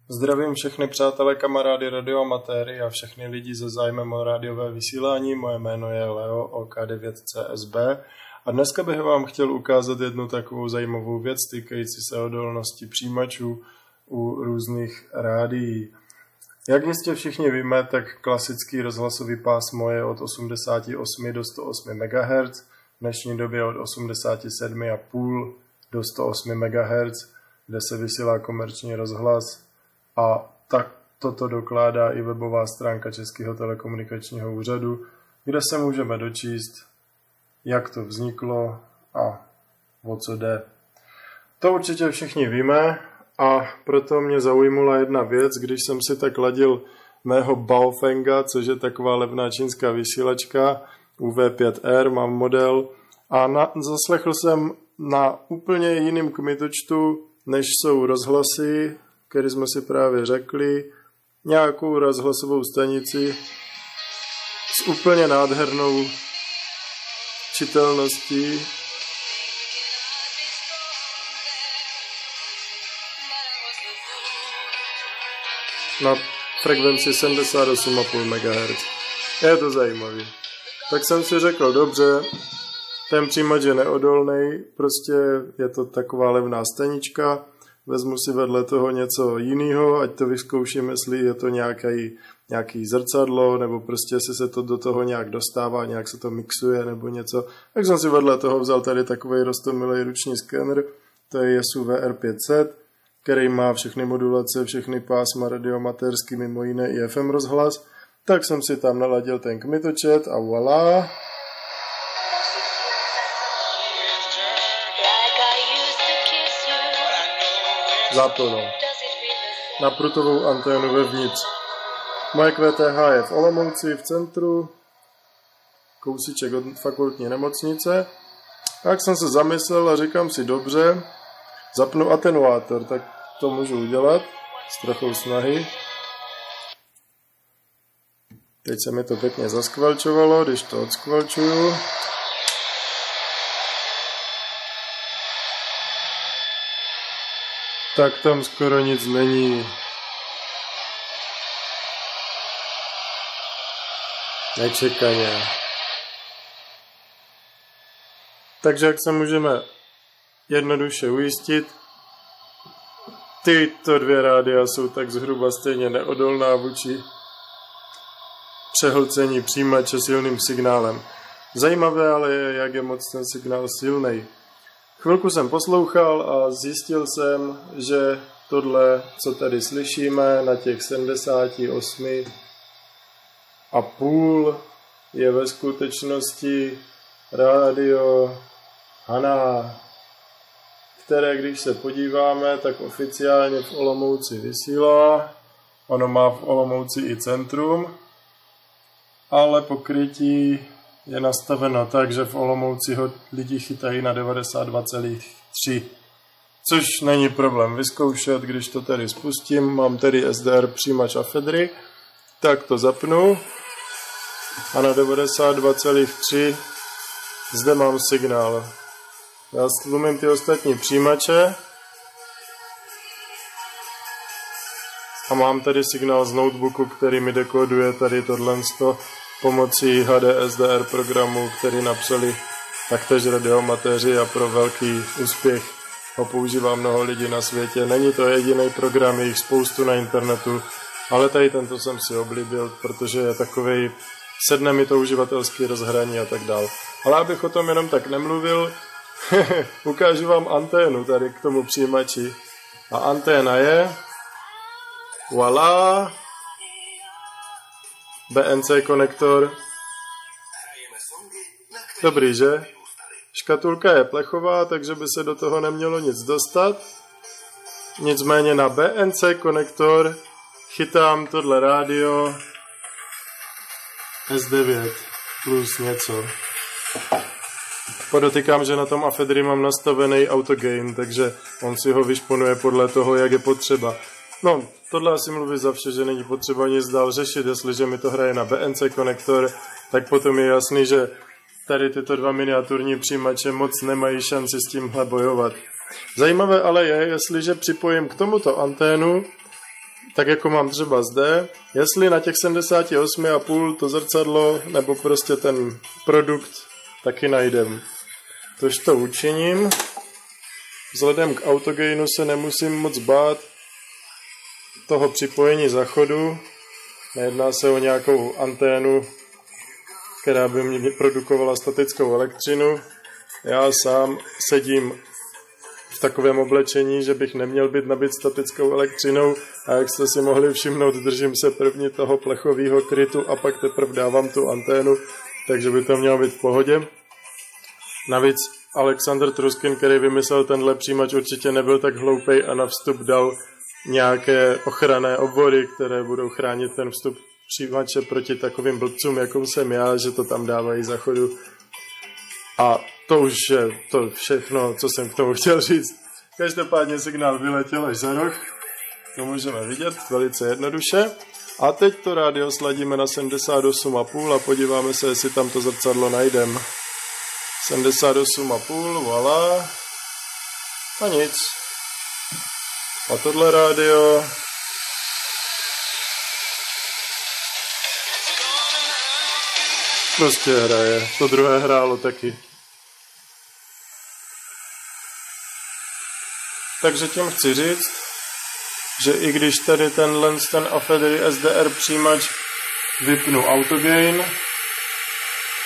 Zdravím všechny přátelé, kamarády, radioamatéry a všechny lidi se zájmem o rádiové vysílání. Moje jméno je Leo OK9CSB a dneska bych vám chtěl ukázat jednu takovou zajímavou věc týkající se odolnosti přijímačů u různých rádií. Jak jistě všichni víme, tak klasický rozhlasový pásmo je od 88 do 108 MHz, v dnešní době od 87,5 do 108 MHz, kde se vysílá komerční rozhlas. A tak toto dokládá i webová stránka Českého telekomunikačního úřadu, kde se můžeme dočíst, jak to vzniklo a o co jde. To určitě všichni víme a proto mě zaujmula jedna věc, když jsem si tak ladil mého Baofenga, což je taková levná čínská vysílačka, UV5R, mám model, a zaslechl jsem na úplně jiným kmitočtu, než jsou rozhlasy, který jsme si právě řekli, nějakou rozhlasovou stanici s úplně nádhernou čitelností. Na frekvenci 78,5 MHz. Je to zajímavý. Tak jsem si řekl, dobře, ten přijímač je neodolný, prostě je to taková levná stanička, vezmu si vedle toho něco jiného, ať to vyzkouším, jestli je to nějaký zrcadlo, nebo prostě jestli se to do toho nějak dostává, nějak se to mixuje, nebo něco. Tak jsem si vedle toho vzal tady takový roztomilý ruční skener, to je Yaesu VR500, který má všechny modulace, všechny pásma radioamatérský, mimo jiné i FM rozhlas. Tak jsem si tam naladil ten kmitočet a voilà. Zapnulo. Na prutovou anténu vevnitř. Moje QTH je v Olomouci v centru, kousíček od fakultní nemocnice. Tak jsem se zamyslel a říkám si, dobře, zapnu atenuátor, tak to můžu udělat s trochou snahy. Teď se mi to pěkně zaskvalčovalo, když to odskvalčuju. Tak tam skoro nic není. Nečekaně. Takže jak se můžeme jednoduše ujistit, tyto dvě rádia jsou tak zhruba stejně neodolná vůči přehlcení přijímače silným signálem. Zajímavé ale je, jak je moc ten signál silný. Chvilku jsem poslouchal a zjistil jsem, že tohle, co tady slyšíme na těch 78,5 je ve skutečnosti rádio Hana, které, když se podíváme, tak oficiálně v Olomouci vysílá. Ono má v Olomouci i centrum, ale pokrytí je nastaveno tak, že v Olomouci ho lidi chytají na 92,3. Což není problém vyzkoušet, když to tady spustím. Mám tady SDR přijímač a Fedry, tak to zapnu a na 92,3 zde mám signál. Já stlumím ty ostatní přijímače a mám tady signál z notebooku, který mi dekoduje tady tohle pomocí HDSDR programu, který napsali taktéž radioamatéři a pro velký úspěch ho používá mnoho lidí na světě. Není to jediný program, je jich spoustu na internetu, ale tady tento jsem si oblíbil, protože je takovej, sedne mi to uživatelský rozhraní a tak dál. Ale abych o tom jenom tak nemluvil, ukážu vám anténu tady k tomu přijímači. A anténa je voilà, BNC konektor. Dobrý, že? Škatulka je plechová, takže by se do toho nemělo nic dostat. Nicméně na BNC konektor chytám tohle rádio S9 plus něco. Podotýkám, že na tom Afedry mám nastavený autogain, takže on si ho vyšponuje podle toho, jak je potřeba. No, tohle asi mluví za vše, že není potřeba nic dál řešit. Jestliže mi to hraje na BNC konektor, tak potom je jasný, že tady tyto dva miniaturní přijímače moc nemají šanci s tímhle bojovat. Zajímavé ale je, jestliže připojím k tomuto anténu tak jako mám třeba zde, jestli na těch 78,5 to zrcadlo nebo prostě ten produkt taky najdem. Tož to učiním. Vzhledem k autogainu se nemusím moc bát toho připojení zachodu. Nejedná se o nějakou anténu, která by mě produkovala statickou elektřinu. Já sám sedím v takovém oblečení, že bych neměl být nabit statickou elektřinou a jak jste si mohli všimnout, držím se první toho plechového krytu a pak teprve dávám tu anténu, takže by to mělo být v pohodě. Navíc Alexander Truskin, který vymyslel tenhle přijímač, určitě nebyl tak hloupej a na vstup dal nějaké ochranné obvory, které budou chránit ten vstup přijímače proti takovým blbcům, jako jsem já, že to tam dávají za chodu. A to už je to všechno, co jsem k tomu chtěl říct. Každopádně signál vyletěl až za roh. To můžeme vidět velice jednoduše. A teď to rádio sladíme na 78,5 a podíváme se, jestli tam to zrcadlo najdem. 78,5, voilà. A nic. A tohle rádio prostě hraje. To druhé hrálo taky. Takže tím chci říct, že i když tady ten Afedery SDR přijímač vypnu autogain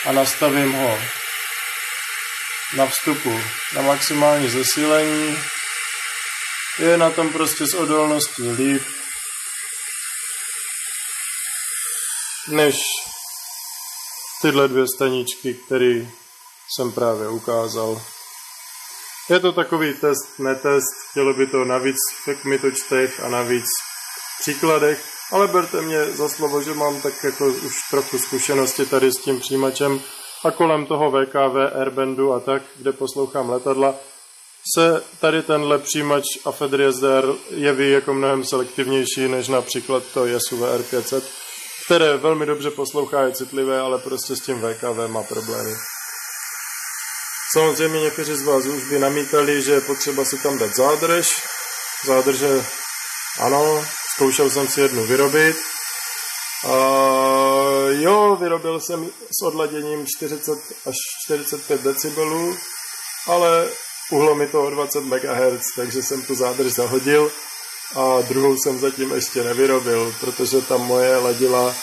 a nastavím ho na vstupu na maximální zesílení, je na tom prostě s odolností líp než tyhle dvě staničky, které jsem právě ukázal. Je to takový test, netest, chtělo by to navíc v kmitočtech a navíc příkladech, ale berte mě za slovo, že mám tak jako už trochu zkušenosti tady s tím přijímačem a kolem toho VKV, Airbandu a tak, kde poslouchám letadla, se tady tenhle přijímač Afedery SDR jeví jako mnohem selektivnější než například to Yaesu VR500, které velmi dobře poslouchá, je citlivé, ale prostě s tím VKV má problémy. Samozřejmě někteří z vás už by namítali, že je potřeba si tam dát zádrž. Zádrže, ano, zkoušel jsem si jednu vyrobit. Jo, vyrobil jsem s odladěním 40 až 45 decibelů, ale uhlo mi to o 20 MHz, takže jsem tu zádrž zahodil a druhou jsem zatím ještě nevyrobil, protože tam moje ladila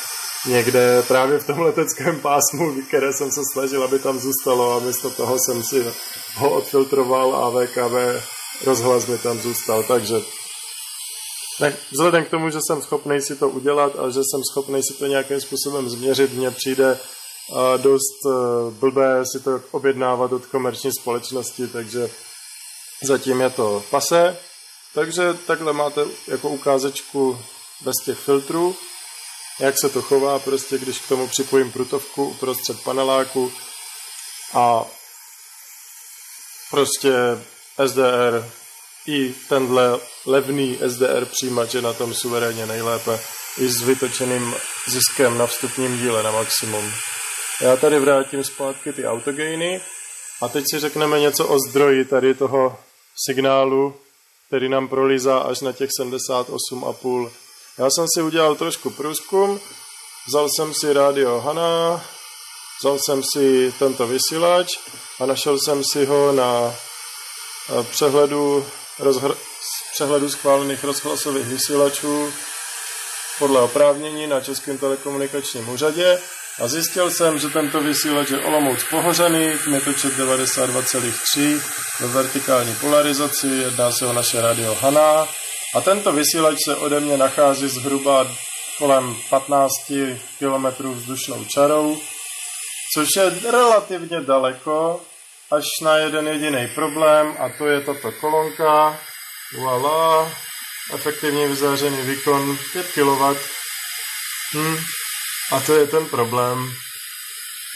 někde právě v tom leteckém pásmu, které jsem se snažil, aby tam zůstalo a místo toho jsem si ho odfiltroval a VKV rozhlas mi tam zůstal, takže vzhledem k tomu, že jsem schopný si to udělat a že jsem schopný si to nějakým způsobem změřit, mně přijde dost blbé si to objednávat od komerční společnosti, takže zatím je to pase. Takže takhle máte jako ukázečku bez těch filtrů, jak se to chová, prostě když k tomu připojím prutovku uprostřed paneláku a prostě SDR i tenhle levný SDR přijímač je na tom suverénně nejlépe i s vytočeným ziskem na vstupním díle na maximum. Já tady vrátím zpátky ty autogainy a teď si řekneme něco o zdroji tady toho signálu, který nám prolízá až na těch 78,5. Já jsem si udělal trošku průzkum, vzal jsem si rádio Hana, vzal jsem si tento vysílač a našel jsem si ho na přehledu schválených rozhlasových vysílačů podle oprávnění na Českém telekomunikačním úřadě a zjistil jsem, že tento vysílač je Olomouc Pohořany, kmitočet 92,3 ve vertikální polarizaci, jedná se o naše rádio Hana a tento vysílač se ode mě nachází zhruba kolem 15 km vzdušnou čarou, což je relativně daleko, až na jeden jediný problém a to je tato kolonka, voilà, efektivně vyzářený výkon 5 kW. A to je ten problém.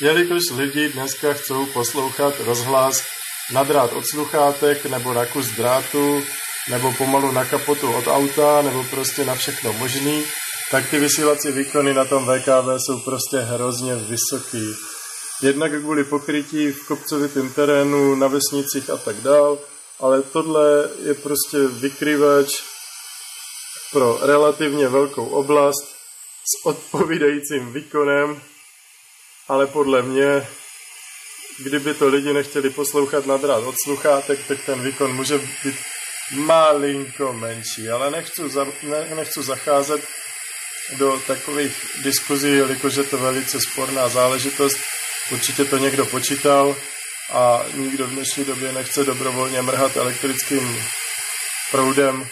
Jelikož lidi dneska chcou poslouchat rozhlas na drát od sluchátek nebo na kus drátu nebo pomalu na kapotu od auta nebo prostě na všechno možný, tak ty vysílací výkony na tom VKV jsou prostě hrozně vysoký. Jednak kvůli pokrytí v kopcovitém terénu, na vesnicích a tak dál, ale tohle je prostě vykryvač pro relativně velkou oblast s odpovídajícím výkonem, ale podle mě, kdyby to lidi nechtěli poslouchat na drát od sluchátek, tak ten výkon může být malinko menší, ale nechci zacházet do takových diskuzí, jelikož je to velice sporná záležitost. Určitě to někdo počítal a nikdo v dnešní době nechce dobrovolně mrhat elektrickým proudem,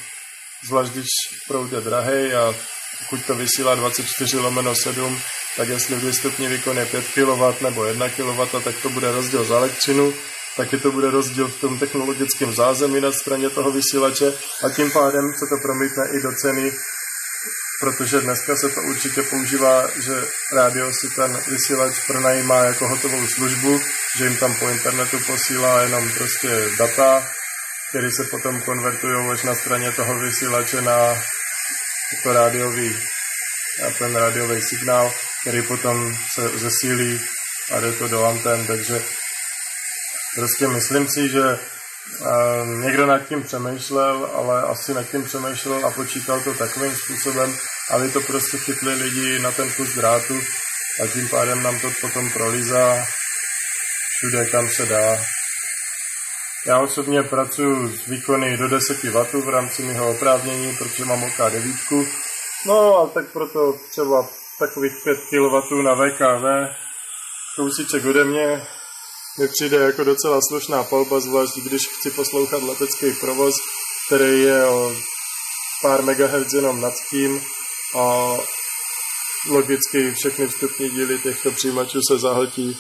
zvlášť když proud je drahej a pokud to vysílá 24/7, tak jestli výstupní výkon je 5 kW nebo 1 kW, tak to bude rozdíl za elektřinu, taky to bude rozdíl v tom technologickém zázemí na straně toho vysílače a tím pádem se to promítne i do ceny, protože dneska se to určitě používá, že rádio si ten vysílač pronajímá jako hotovou službu, že jim tam po internetu posílá jenom prostě data, které se potom konvertují až na straně toho vysílače na to ten rádiový signál, který potom se zesílí a jde to do antén, takže prostě myslím si, že někdo nad tím přemýšlel, ale asi nad tím přemýšlel a počítal to takovým způsobem, aby to prostě chytli lidi na ten kus drátu a tím pádem nám to potom prolízá všude, kam se dá. Já osobně pracuji s výkony do 10 W v rámci mého oprávnění, protože mám OK9. No a tak proto třeba takových 5 kW na VKV, kousíček ode mě, mi přijde jako docela slušná palba, zvlášť když chci poslouchat letecký provoz, který je o pár megahertz jenom nad tím a logicky všechny vstupní díly těchto přijímačů se zahltí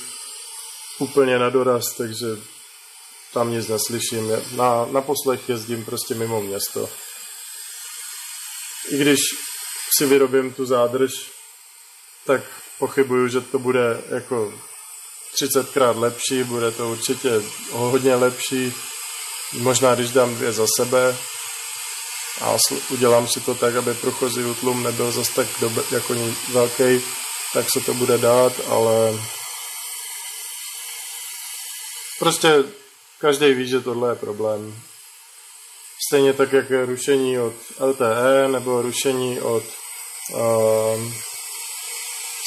úplně na doraz, takže tam nic neslyším. Na poslech jezdím prostě mimo město. I když si vyrobím tu zádrž, tak pochybuju, že to bude jako 30krát lepší, bude to určitě hodně lepší, možná když dám 2 za sebe a udělám si to tak, aby průchozí útlum nebyl zas tak jako velký, tak se to bude dát, ale prostě každý ví, že tohle je problém. Stejně tak, jak je rušení od LTE nebo rušení od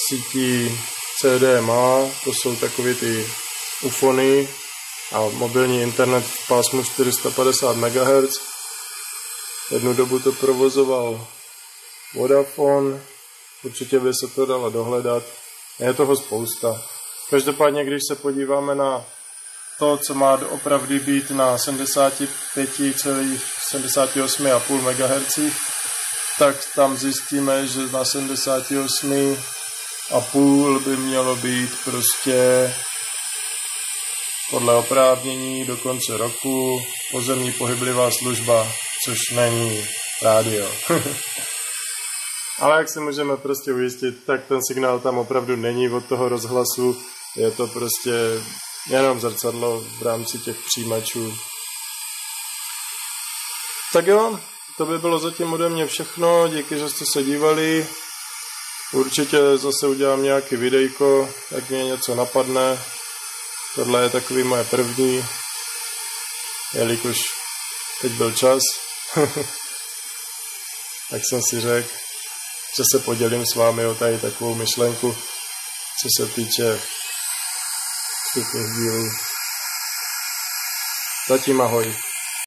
sítí CDMA, to jsou takový ty ufony a mobilní internet v pásmu 450 MHz. Jednu dobu to provozoval Vodafone, určitě by se to dalo dohledat. Je toho spousta. Každopádně, když se podíváme na to, co má doopravdy být na 75,78,5 MHz, tak tam zjistíme, že na 78,5 by mělo být prostě podle oprávnění do konce roku pozemní pohyblivá služba, což není rádio. Ale jak se můžeme prostě ujistit, tak ten signál tam opravdu není od toho rozhlasu, je to prostě jenom zrcadlo v rámci těch přijímačů. Tak jo, to by bylo zatím ode mě všechno, díky, že jste se dívali. Určitě zase udělám nějaký videjko, jak mě něco napadne. Tohle je takový moje první, jelikož teď byl čas. Tak jsem si řekl, že se podělím s vámi o tady takovou myšlenku, co se týče vstupních dílů. Zatím ahoj.